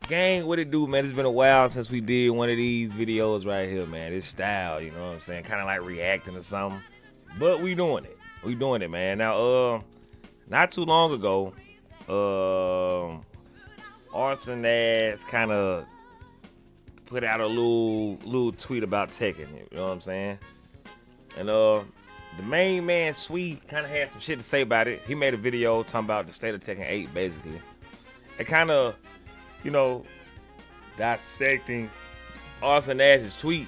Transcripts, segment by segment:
Gang, what it do, man? It's been a while since we did one of these videos right here, man. This style, you know what I'm saying? Kind of like reacting to something. But we doing it. We doing it, man. Now, not too long ago, Arslan ass kind of put out a little tweet about Tekken, you know what I'm saying? And the main man, Sweet, kind of had some shit to say about it. He made a video talking about the state of Tekken 8, basically. It kind of, you know, dissecting Arslan Ash's tweet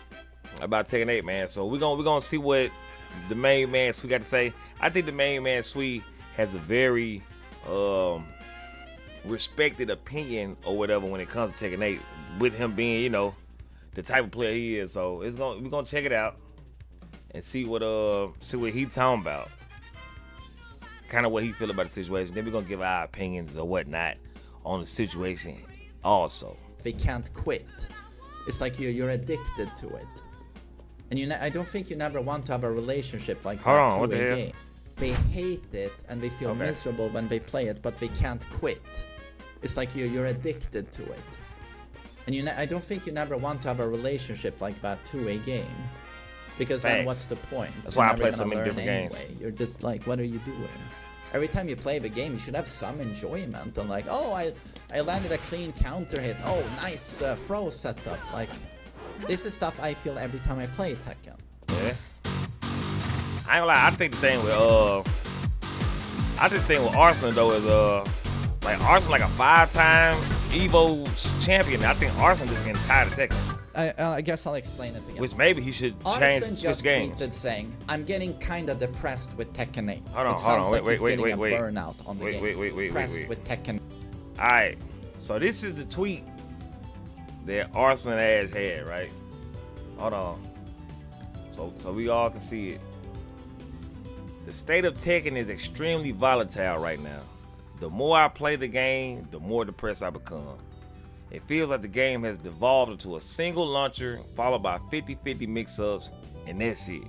about Tekken 8, man. So we're gonna see what the main man Sweet got to say. I think the main man Sweet has a very respected opinion or whatever when it comes to Tekken 8, with him being, you know, the type of player he is. So we're gonna check it out and see what he talking about, kind of what he feel about the situation. Then we're gonna give our opinions or whatnot on the situation also. They can't quit. It's like you're addicted to it, and I don't think you never want to have a relationship like that to a game. They hate it and they feel miserable when they play it, but they can't quit. It's like you're addicted to it, and I don't think you never want to have a relationship like that to a game, because then what's the point? That's why I play so many different games. You're just like, what are you doing? Every time you play the game, you should have some enjoyment. And like, oh, I landed a clean counter hit. Oh, nice throw setup. Like, this is stuff I feel every time I play Tekken. Yeah. I ain't gonna lie. I think the thing with Arslan though is like Arslan like a 5-time Evo champion. I think Arslan just getting tired of Tekken. I guess I'll explain it again. Which maybe he should switch games. Tweeted saying, I'm getting kind of depressed with Tekken 8. Hold on, wait. Burnout on the game. Wait. Depressed with Tekken. Alright, so this is the tweet that Arslan Ash had, right? Hold on. So we all can see it. The state of Tekken is extremely volatile right now. The more I play the game, the more depressed I become. It feels like the game has devolved into a single launcher followed by 50-50 mix-ups, and that's it.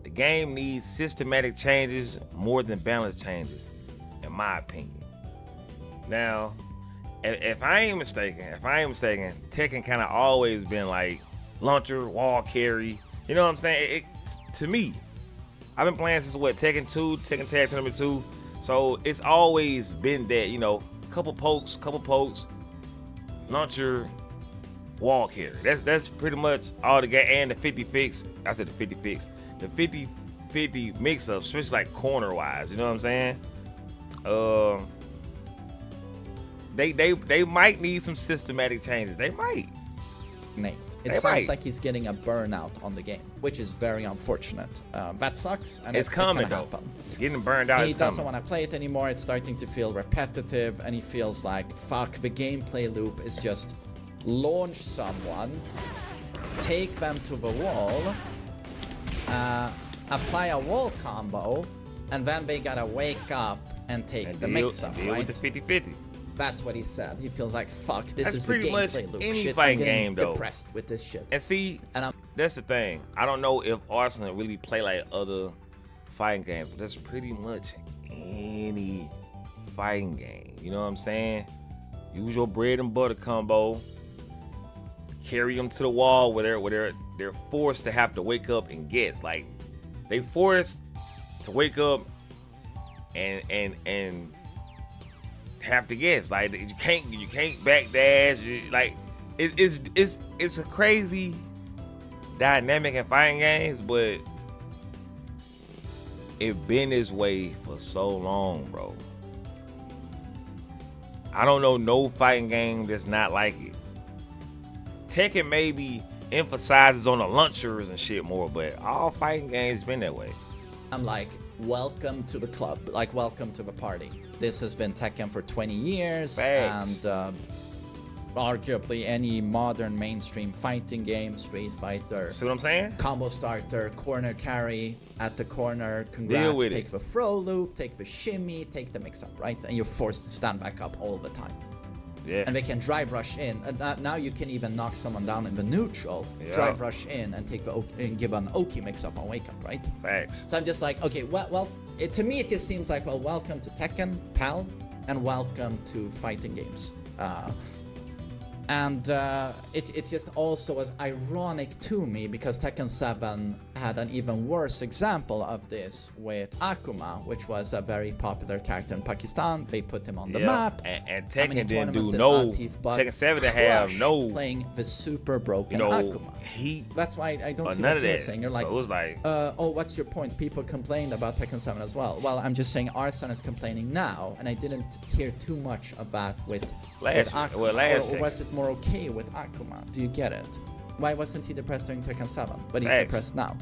The game needs systematic changes more than balance changes, in my opinion. Now, if I ain't mistaken, Tekken kind of always been like launcher, wall carry. You know what I'm saying? To me, I've been playing since Tekken 2, Tekken Tag Team number 2. So it's always been that, you know, couple pokes, launcher, wall carry. That's pretty much all the game. And the 50 fix. I said the 50 fix. The 50-50 mix up, especially like corner wise. You know what I'm saying? They might need some systematic changes. They might. Nate. It sounds like he's getting a burnout on the game, which is very unfortunate. That sucks. And it's coming though. Getting burned out. He doesn't want to play it anymore. It's starting to feel repetitive, and he feels like, fuck, the gameplay loop is just launch someone, take them to the wall, apply a wall combo, and then they gotta wake up and take the mix-up, right? With the 50-50. That's what he said. He feels like, fuck, this is pretty the much gameplay loop. any shit. fighting I'm game though. Depressed with this shit. And see, that's the thing. I don't know if Arslan really play like other fighting games, but that's pretty much any fighting game. You know what I'm saying? Use your bread and butter combo. Carry them to the wall where they're forced to have to wake up and guess. Like they forced to wake up and have to guess. Like you can't backdash. Like it's a crazy dynamic in fighting games, but it been this way for so long, bro. I don't know no fighting game that's not like it. Tekken maybe emphasizes on the launchers and shit more, but all fighting games been that way. I'm like, welcome to the club, like welcome to the party. This has been Tekken for 20 years, and arguably any modern mainstream fighting game, Street Fighter. See what I'm saying? Combo starter, corner carry at the corner, congrats, take the throw loop, take the shimmy, take the mix-up, right? And you're forced to stand back up all the time. Yeah. And they can drive rush in. And now you can even knock someone down in the neutral, drive rush in, and take and give an Oki mix-up on wake up, right? Facts. So I'm just like, okay, well, to me it just seems like, well, welcome to Tekken, pal, and welcome to fighting games. And it just also was ironic to me because Tekken 7 had an even worse example of this with Akuma, which was a very popular character in Pakistan. They put him on the map. And Tekken didn't do no. Tekken 7 didn't have no playing the super broken Akuma. That's why I don't see what you're saying. You're like, so it was like, oh, what's your point? People complained about Tekken 7 as well. Well, I'm just saying Arslan is complaining now, and I didn't hear too much of that with Akuma. Or was it more okay with Akuma? Do you get it? Why wasn't he depressed during Tekken 7, but he's depressed now?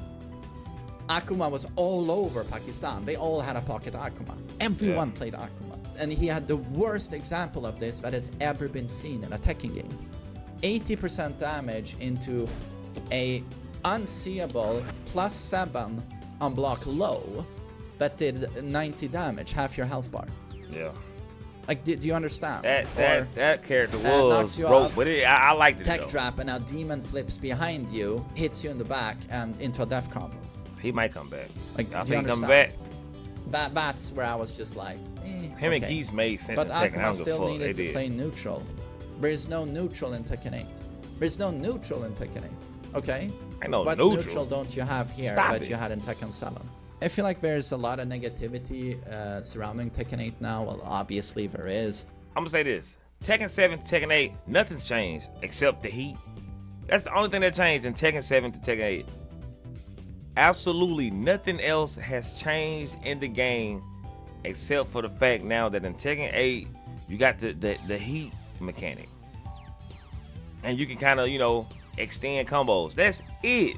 Akuma was all over Pakistan. They all had a pocket Akuma. Everyone played Akuma. And he had the worst example of this that has ever been seen in a Tekken game. 80% damage into a unseeable +7 on block low that did 90 damage, half your health bar. Yeah. Like, do you understand? That character was broke, but I liked it. Tech trap, and now demon flips behind you, hits you in the back, and into a death combo. He might come back. Like, I think he come back. That's where I was just like, Him and Geese made sense. But in Tekken. Akuma still needed to play neutral. There is no neutral in Tekken 8. There's no neutral in Tekken 8. Okay? I know what neutral don't you have here that you had in Tekken 7? I feel like there's a lot of negativity surrounding Tekken 8 now. Well, obviously there is. I'm gonna say this. Tekken 7 to Tekken 8, nothing's changed except the heat. That's the only thing that changed in Tekken 7 to Tekken 8. Absolutely nothing else has changed in the game except for the fact now that in Tekken 8, you got the heat mechanic. And you can kind of, extend combos. That's it.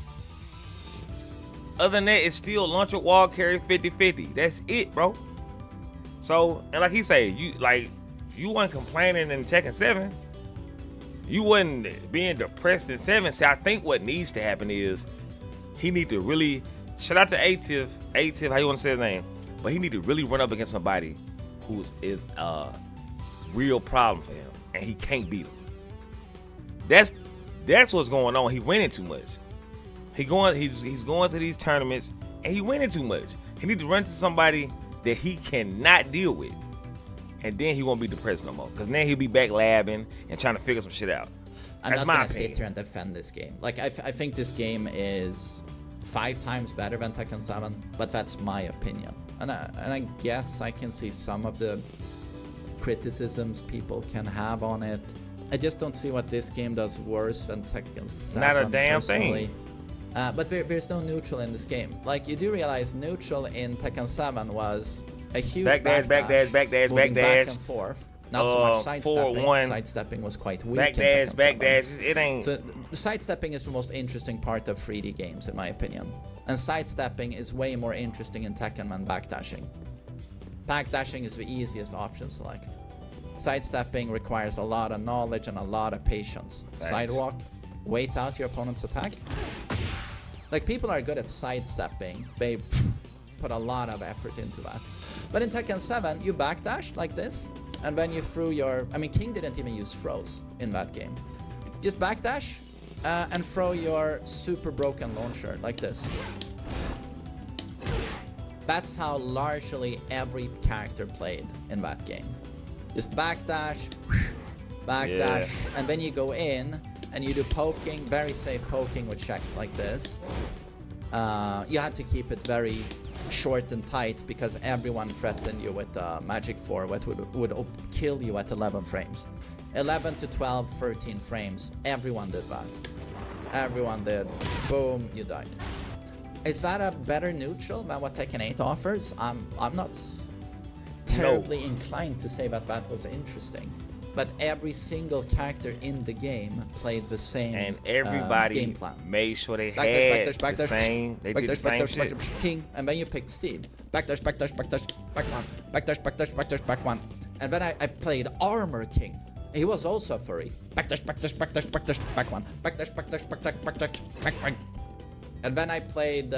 Other than that, it's still launcher wall carry 50-50. That's it, bro. So, and like he said, you weren't complaining in Tekken 7. You wasn't being depressed in 7. See, I think what needs to happen is he need to really, shout out to A-Tiff, how you want to say his name, but he need to really run up against somebody who is a real problem for him, and he can't beat him. That's what's going on. He winning too much. He's going to these tournaments and he winning too much. He need to run to somebody that he cannot deal with, and then he won't be depressed no more. Cause then he'll be back labbing and trying to figure some shit out. I'm not gonna sit here and defend this game. Like I think this game is 5 times better than Tekken 7, but that's my opinion. And I guess I can see some of the criticisms people can have on it. I just don't see what this game does worse than Tekken 7. Not a damn personally. thing. But there's no neutral in this game. Like, you do realize neutral in Tekken 7 was a huge backdash, moving back and forth. Not so much sidestepping. Sidestepping was quite weak. Backdash. It ain't. So sidestepping is the most interesting part of 3D games, in my opinion. And sidestepping is way more interesting in Tekken than backdashing. Backdashing is the easiest option select. Sidestepping requires a lot of knowledge and a lot of patience. Thanks. Sidewalk, wait out your opponent's attack. Like, people are good at sidestepping. They put a lot of effort into that. But in Tekken 7, you backdashed like this, and then you threw your... I mean, King didn't even use throws in that game. Just backdash and throw your super broken launcher like this. That's how largely every character played in that game. Just backdash, and then you go in and you do poking, very safe poking with checks like this. You had to keep it very short and tight because everyone threatened you with Magic 4, which would kill you at 11 frames. 11 to 12, 13 frames. Everyone did that. Everyone did. Boom, you died. Is that a better neutral than what Tekken 8 offers? I'm not terribly inclined to say that was interesting. But every single character in the game played the same and everybody game plan. Made sure they had the same. They did the same shit. King, and then you picked Steve. Backdash, back one. Backdash, back one. And then I played Armor King. He was also a furry. Backdash, back one. Backdash, back one. And then I played.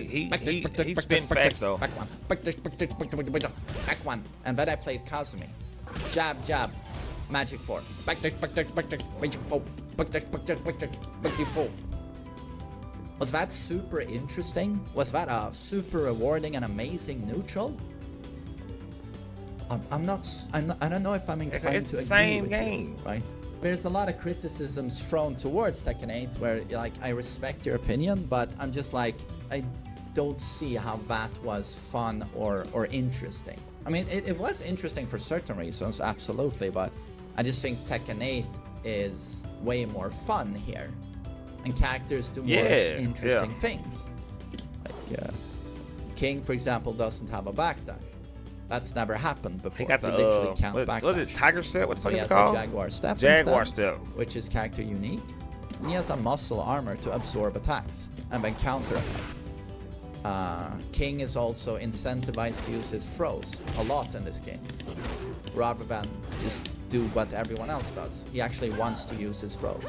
He spin fast though. Back one. Back one. And then I played Kazumi. Jab, Magic 4. Backdash, Magic 4. Backdash, 4. Was that super interesting? Was that a super rewarding and amazing neutral? I don't know if I'm inclined to agree with game. you, right? there's a lot of criticisms thrown towards Tekken 8 where like I respect your opinion, but I'm just like I don't see how that was fun or interesting. I mean, it was interesting for certain reasons, absolutely, but I just think Tekken 8 is way more fun here, and characters do more interesting things. Like King, for example, doesn't have a backdash. That's never happened before. He got the, literally can't backdash. What is it, Tiger Step? What's it He called? has a Jaguar Step. Jaguar Step. Which is character unique. And he has a muscle armor to absorb attacks and then counter attack. King is also incentivized to use his throws a lot in this game, rather than just do what everyone else does. He actually wants to use his throws.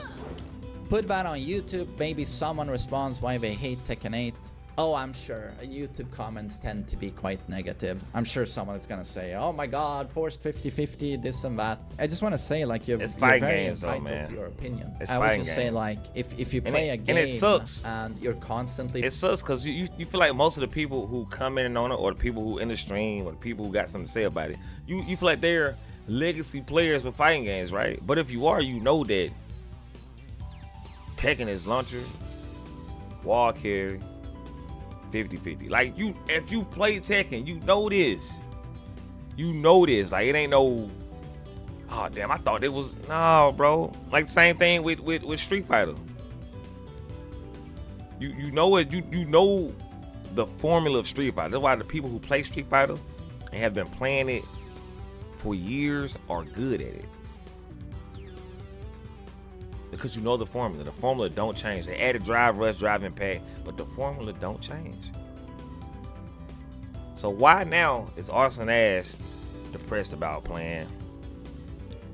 Put that on YouTube, maybe someone responds why they hate Tekken 8. Oh, I'm sure. YouTube comments tend to be quite negative. I'm sure someone is gonna say, oh my god, forced 50-50, this and that. I just want to say, like, you're very entitled to your opinion. I would just say, like, if you play a game and it sucks. And you're constantly... It sucks because you feel like most of the people who come in on it, or the people who in the stream, or the people who got something to say about it, you feel like they're legacy players with fighting games, right? But if you are, you know that Tekken is launcher, wall carry, 50-50. Like, if you play Tekken, you know this. You know this. Like, it ain't no, oh damn, I thought it was, no, bro. Like, same thing with Street Fighter. You know it. You know the formula of Street Fighter. That's why the people who play Street Fighter and have been playing it for years are good at it. Because you know the formula. The formula don't change. They added drive rush, drive impact, but the formula don't change. So why now is Arslan Ash depressed about playing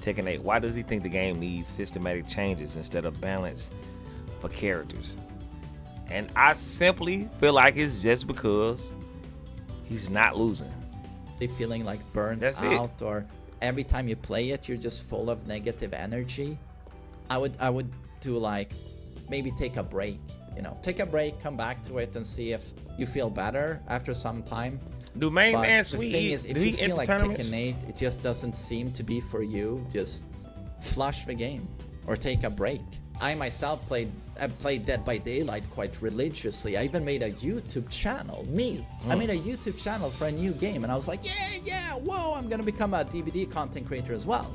Tekken 8? Why does he think the game needs systematic changes instead of balance for characters? And I simply feel like it's just because he's not losing. You're feeling like burnt out, or every time you play it, you're just full of negative energy. I would do, like, maybe take a break, you know, take a break, come back to it and see if you feel better after some time. Do main man Sweet? The thing is, if you feel like Tekken 8, it just doesn't seem to be for you, just flush the game or take a break. I myself played Dead by Daylight quite religiously. I even made a YouTube channel. I made a YouTube channel for a new game, and I was like, yeah, whoa, I'm gonna become a DVD content creator as well.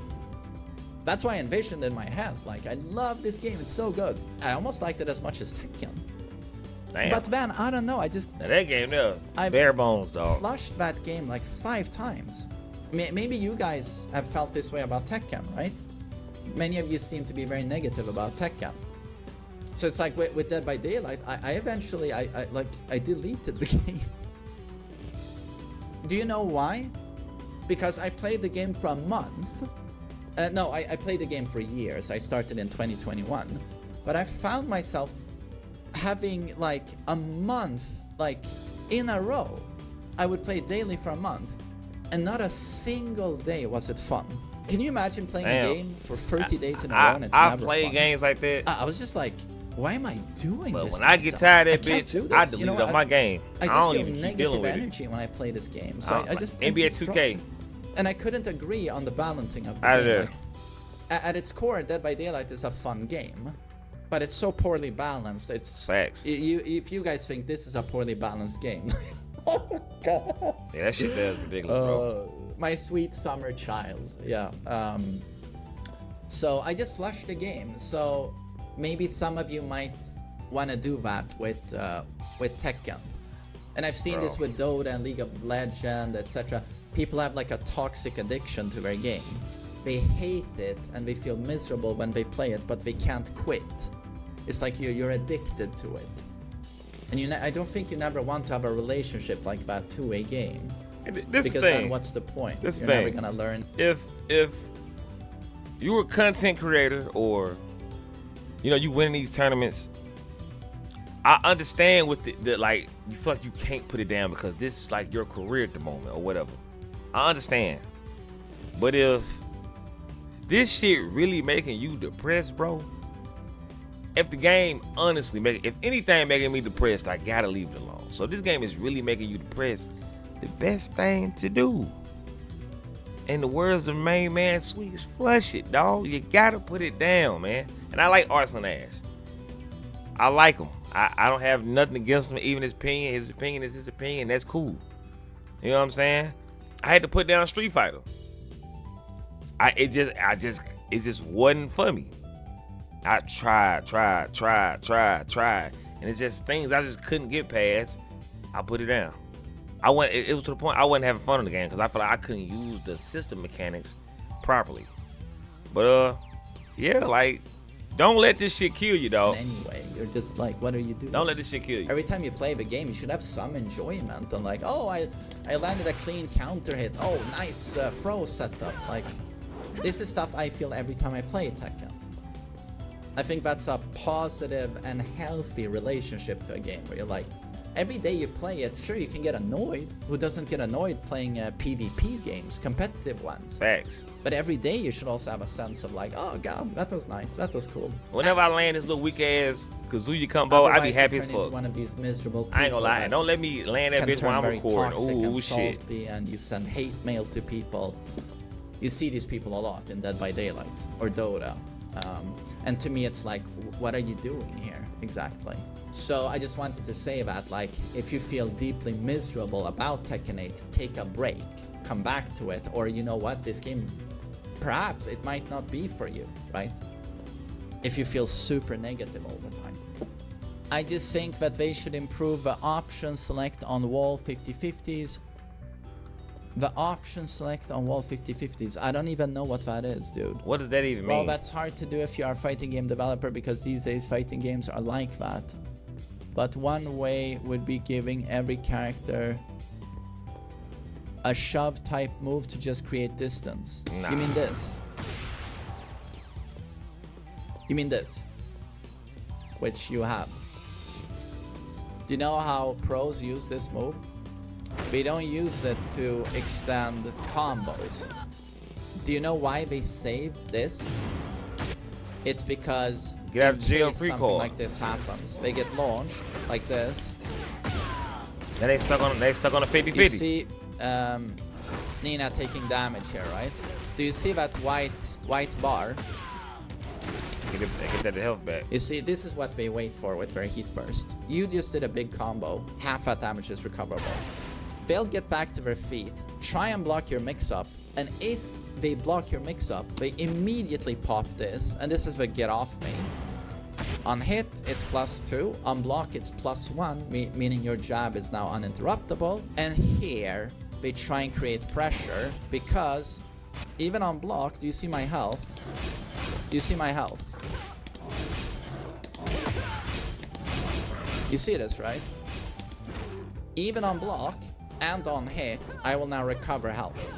That's why I envisioned in my head, like, I love this game, it's so good. I almost liked it as much as Tekken. Damn. But then, I don't know, I just... Now that game there, bare bones, dog. Flushed that game like 5 times. Maybe you guys have felt this way about Tekken, right? Many of you seem to be very negative about Tekken. So it's like with Dead by Daylight, I eventually, I deleted the game. Do you know why? Because I played the game for a month. No, I played the game for years. I started in 2021. But I found myself having like a month, like in a row. I would play daily for a month, and not a single day was it fun. Can you imagine playing a game for 30 days in a row and it's never fun? I play games like that. I was just like, why am I doing this? But when I get tired of that bitch, I delete off my game. I don't just feel even keep dealing negative with energy when I play this game. So I just NBA 2K. And I couldn't agree on the balancing of the game. Like, at its core, Dead by Daylight is a fun game, but it's so poorly balanced. It's facts. If you guys think this is a poorly balanced game, oh my god. Yeah, that shit there is ridiculous, bro. My sweet summer child. Yeah. So I just flushed the game. So maybe some of you might want to do that with Tekken. And I've seen this with Dota and League of Legends, etc. People have like a toxic addiction to their game. They hate it and they feel miserable when they play it, but they can't quit. It's like you're addicted to it. And I don't think you never want to have a relationship like that to a game. Because then what's the point? You're never gonna learn. If you're a content creator, or you win these tournaments, I understand with the like, you feel like you can't put it down because this is like your career at the moment or whatever. I understand. But if this shit really making you depressed, bro, if the game honestly if anything making me depressed, I gotta leave it alone. So if this game is really making you depressed, the best thing to do in the words of main man Sweet, flush it, dog. You gotta put it down, man. And I like Arslan Ash. I like him. I don't have nothing against him, even his opinion. His opinion is his opinion. That's cool. You know what I'm saying? I had to put down Street Fighter. It just wasn't for me. I tried, and it's just things I just couldn't get past. I put it down. It was to the point I wasn't having fun in the game because I felt like I couldn't use the system mechanics properly. But yeah, like, don't let this shit kill you, dog. Anyway, you're just like, what are you doing? Don't let this shit kill you. Every time you play the game, you should have some enjoyment. And like, oh, I landed a clean counter hit. Oh, nice throw setup. Like, this is stuff I feel every time I play Tekken. I think that's a positive and healthy relationship to a game where you're like, every day you play it, sure, you can get annoyed. Who doesn't get annoyed playing PvP games, competitive ones? Facts. But every day you should also have a sense of like, oh god, that was nice, that was cool. Whenever I land this little weak ass Kazuya combo, I be happy as fuck. One of these miserable I ain't gonna lie, don't let me land that bitch while I'm recording. Ooh, shit. And you send hate mail to people. You see these people a lot in Dead by Daylight or Dota. And to me it's like, what are you doing here exactly? So I just wanted to say that, like, if you feel deeply miserable about Tekken 8, take a break, come back to it, or you know what, this game, perhaps it might not be for you, right? If you feel super negative all the time. I just think that they should improve the option select on wall 50/50s. The option select on wall 50/50s. I don't even know what that is, dude. What does that even mean? Well, that's hard to do if you are a fighting game developer because these days fighting games are like that. But one way would be giving every character a shove type move to just create distance. Nah. You mean this? You mean this? Which you have. Do you know how pros use this move? They don't use it to extend combos. Do you know why they save this? It's because get out of jail free call. Something like this happens. They get launched like this. Then they stuck on a 50-50. You see Nina taking damage here, right? Do you see that white bar? Get that health back. You see, this is what they wait for with their heat burst. You just did a big combo. Half that damage is recoverable. They'll get back to their feet, try and block your mix-up, and if they block your mix-up, they immediately pop this, and this is the get off me. On hit, it's +2. On block, it's +1, meaning your jab is now uninterruptible. And here, they try and create pressure, because even on block, do you see my health? Do you see my health? You see this, right? Even on block and on hit, I will now recover health.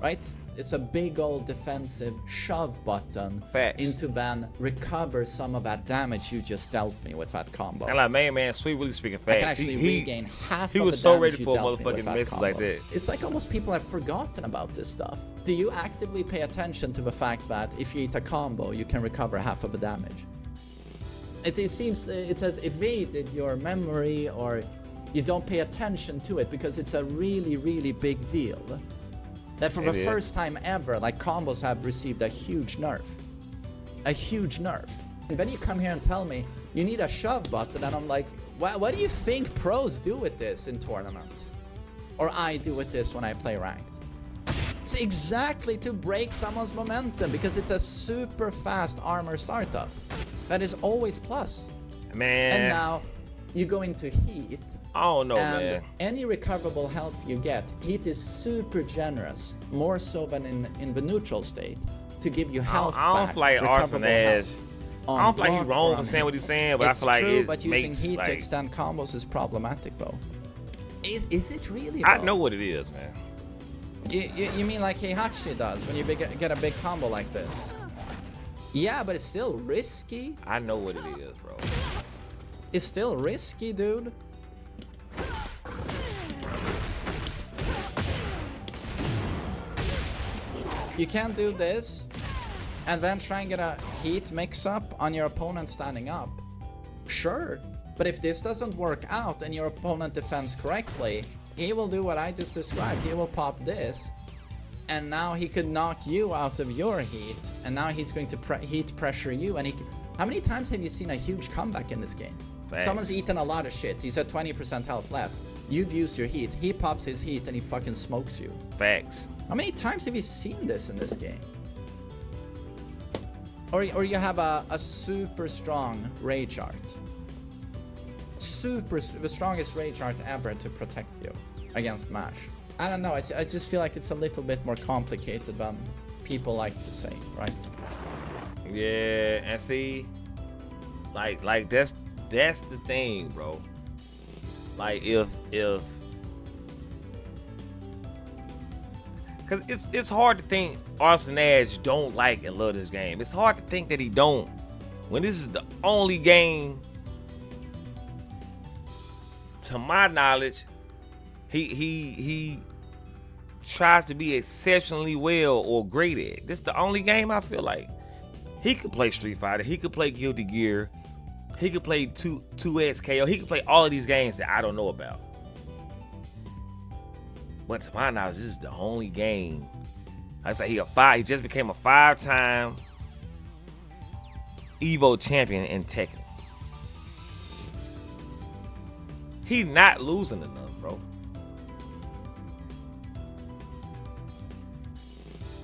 Right? It's a big old defensive shove button into then recover some of that damage you just dealt me with that combo. And like man, Sweet really speaking fast. I can actually regain half of the damage. He was so ready you for dealt me with motherfucking that misses combo. like that. It's like almost people have forgotten about this stuff. Do you actively pay attention to the fact that if you eat a combo, you can recover half of the damage? It seems it has evaded your memory, or you don't pay attention to it because it's a really, really big deal. That for the first time ever, like, combos have received a huge nerf. A huge nerf. And then you come here and tell me you need a shove button, and I'm like, what do you think pros do with this in tournaments? Or I do with this when I play ranked? It's exactly to break someone's momentum, because it's a super fast armor startup. That is always plus. Man. And now you go into heat. Oh no, and man. Any recoverable health you get, heat is super generous, more so than in the neutral state, to give you health back. I don't feel like Arslan Ash. I don't feel like he's wrong for saying what he's saying, but I feel like it's true, it but using heat to extend combos is problematic, though. Is it really, though? I know what it is, man. You mean like Heihachi does when you get a big combo like this? Yeah, but it's still risky. I know what it is, bro. It's still risky, dude. You can't do this and then try and get a heat mix-up on your opponent standing up. Sure, but if this doesn't work out and your opponent defends correctly, he will do what I just described. He will pop this, and now he could knock you out of your heat, and now he's going to heat pressure you. And how many times have you seen a huge comeback in this game? Facts. Someone's eaten a lot of shit. He's at 20% health left. You've used your heat. He pops his heat and he fucking smokes you. Facts. How many times have you seen this in this game? Or you have a super strong rage art. The strongest rage art ever to protect you against MASH. I don't know, I just feel like it's a little bit more complicated than people like to say, right? Yeah, and see, like that's the thing, bro. Like if cause it's hard to think Arslan Edge don't like and love this game. It's hard to think that he don't when this is the only game, to my knowledge, he tries to be exceptionally well or great at. This is the only game I feel like he could play Street Fighter, he could play Guilty Gear, he could play 2X KO, he could play all of these games that I don't know about. But to my knowledge, this is the only game. I say he just became a 5-time Evo champion in Tekken. He not losing enough, bro.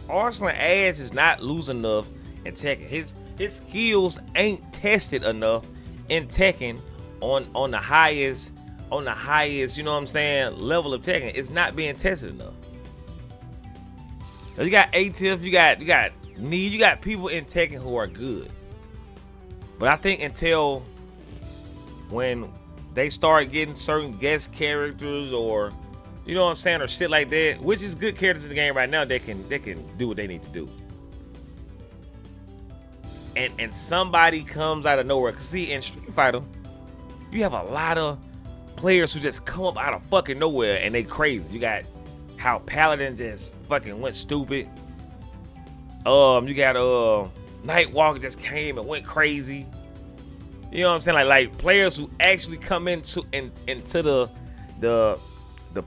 Arslan Edge is not losing enough in Tekken. His skills ain't tested enough in Tekken on the highest, you know what I'm saying, level of Tekken. It's not being tested enough. You got ATIF, you got Knee, you got people in Tekken who are good. But I think until when they start getting certain guest characters or, you know what I'm saying, or shit like that, which is good characters in the game right now, they can do what they need to do. And somebody comes out of nowhere. Cause see, in Street Fighter, you have a lot of players who just come up out of fucking nowhere and they crazy. You got how Paladin just fucking went stupid. You got Nightwalker just came and went crazy. You know what I'm saying? Like players who actually come into the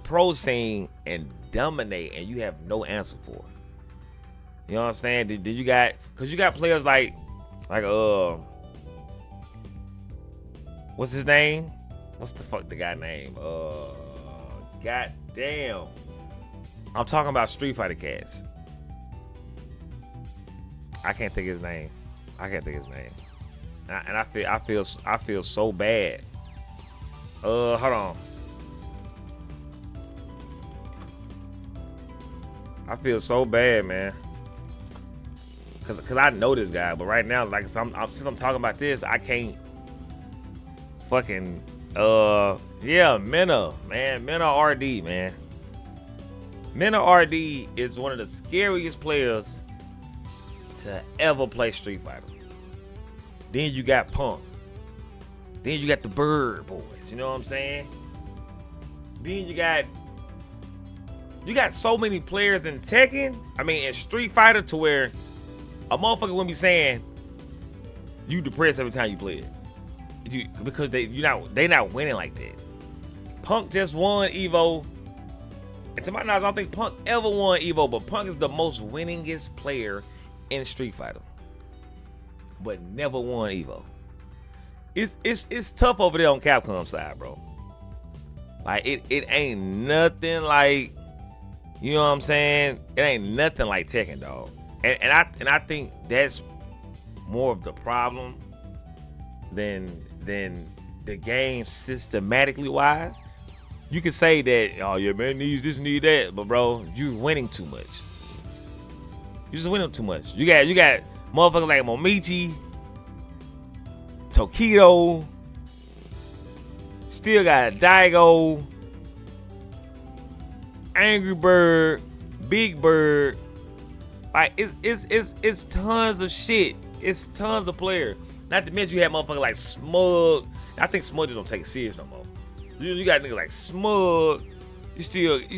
pro scene and dominate, and you have no answer for it. You know what I'm saying? Did you got, cause you got players like what's his name? What's the fuck the guy name? God damn. I'm talking about Street Fighter cats. I can't think of his name. And I feel so bad. Hold on. I feel so bad, man. Cause I know this guy, but right now, like since I'm talking about this, I can't fucking Mena, man. Mena RD, man. Mena RD is one of the scariest players to ever play Street Fighter. Then you got Punk. Then you got the Bird Boys, you know what I'm saying? Then you got so many players in Tekken, in Street Fighter, to where a motherfucker wouldn't be saying you depressed every time you play it. Because they not winning like that. Punk just won Evo. And to my knowledge, I don't think Punk ever won Evo, but Punk is the most winningest player in Street Fighter. But never won Evo. It's tough over there on Capcom side, bro. Like it ain't nothing like, you know what I'm saying? It ain't nothing like Tekken, dog. And I think that's more of the problem than the game systematically wise. You can say that, oh yeah, man, needs this, need that, but bro, you winning too much. You just winning too much. You got motherfuckers like Momichi, Tokido, still got Daigo, Angry Bird, Big Bird. Like it's tons of shit. It's tons of players. Not to mention you have motherfuckers like Smug. I think Smug just don't take it serious no more. You got niggas like Smug. You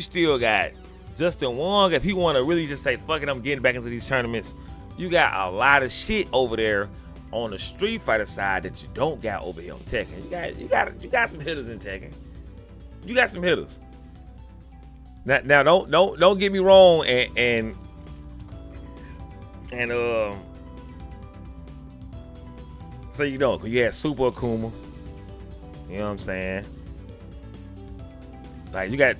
still got Justin Wong. If he want to really just say, fuck it, I'm getting back into these tournaments. You got a lot of shit over there on the Street Fighter side that you don't got over here on Tekken. You got some hitters in Tekken. You got some hitters. Now don't get me wrong and so you know, you had Super Akuma. You know what I'm saying? Like you got,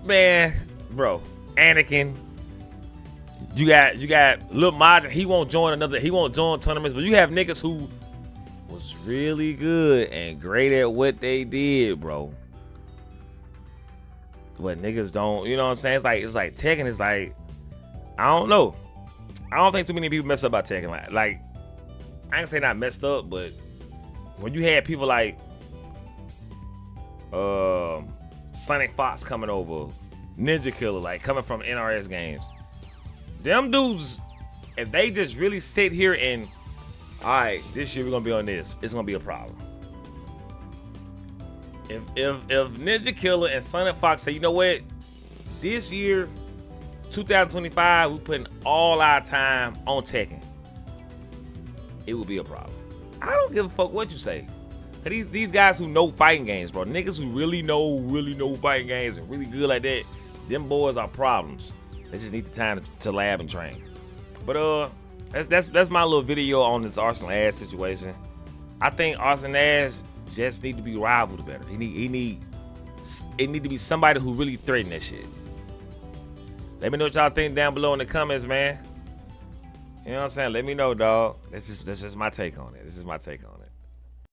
man, bro, Anakin. You got Lil Majin. He won't join tournaments, but you have niggas who was really good and great at what they did, bro. But niggas don't, you know what I'm saying? It's like Tekken is like, I don't know. I don't think too many people mess up about Tekken. Like I ain't say not messed up, but when you had people like Sonic Fox coming over, Ninja Killer, like coming from NRS games, them dudes, if they just really sit here and, all right, this year we're gonna be on this, it's gonna be a problem. If Ninja Killer and Sonic Fox say, you know what, this year, 2025, we putting all our time on Tekken, it will be a problem. I don't give a fuck what you say. Cause these guys who know fighting games, bro, niggas who really know fighting games and really good like that, them boys are problems. They just need the time to lab and train. But that's my little video on this Arslan Ash situation. I think Arslan Ash just need to be rivaled better. It need to be somebody who really threaten that shit. Let me know what y'all think down below in the comments, man. You know what I'm saying? Let me know, dog. This is my take on it.